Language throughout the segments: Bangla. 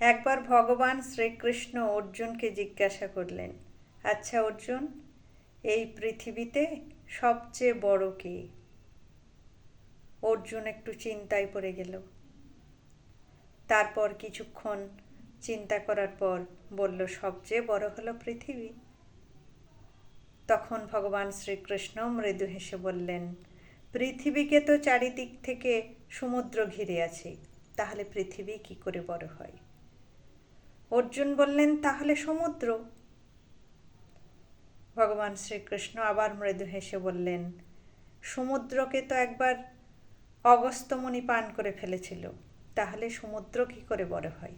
একবার ভগবান শ্রীকৃষ্ণ অর্জুনকে জিজ্ঞাসা করলেন, আচ্ছা অর্জুন, এই পৃথিবীতে সবচেয়ে বড় কে? অর্জুন একটু চিন্তায় পড়ে গেল। তারপর কিছুক্ষণ চিন্তা করার পর বলল, সবচেয়ে বড় হলো পৃথিবী। তখন ভগবান শ্রীকৃষ্ণ মৃদু হেসে বললেন, পৃথিবীকে তো চারিদিক থেকে সমুদ্র ঘিরে আছে, তাহলে পৃথিবী কি করে বড় হয়? অর্জুন বললেন, তাহলে সমুদ্র। ভগবান শ্রীকৃষ্ণ আবার মৃদু হেসে বললেন, সমুদ্রকে তো একবার অগস্ত্যমুনি পান করে ফেলেছিল, তাহলে সমুদ্র কি করে বড় হয়?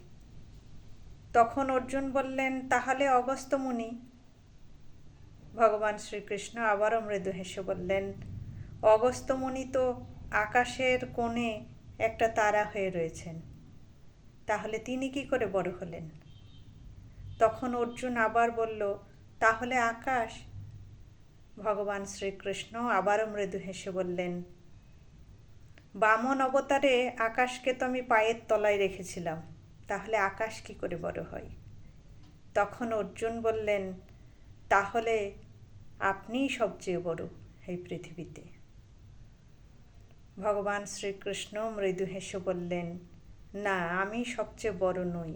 তখন অর্জুন বললেন, তাহলে অগস্ত্যমুনি। ভগবান শ্রীকৃষ্ণ আবারও মৃদু হেসে বললেন, অগস্ত্যমুনি তো আকাশের কোণে একটা তারা হয়ে রয়েছেন, তাহলে তিনি কি করে বড় হলেন? তখন অর্জুন আবার বলল, তাহলে আকাশ। ভগবান শ্রীকৃষ্ণ আবারও মৃদু হেসে বললেন, বামন অবতারে আকাশকে তো আমি পায়ের তলায় রেখেছিলাম, তাহলে আকাশ কি করে বড় হয়? তখন অর্জুন বললেন, তাহলে আপনিই সবচেয়ে বড় এই পৃথিবীতে। ভগবান শ্রীকৃষ্ণ মৃদু হেসে বললেন, না, আমি সবচেয়ে বড় নই।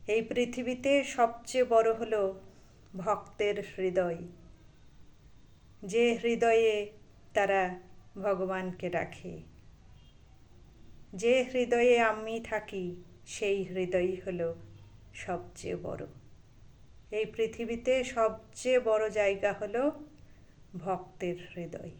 এই পৃথিবীতে সবচেয়ে বড় হলো ভক্তের হৃদয়, যে হৃদয়ে তারা ভগবানকে রাখে। যে হৃদয়ে আমি থাকি, সেই হৃদয়ই হলো সবচেয়ে বড়। এই পৃথিবীতে সবচেয়ে বড় জায়গা হলো ভক্তের হৃদয়।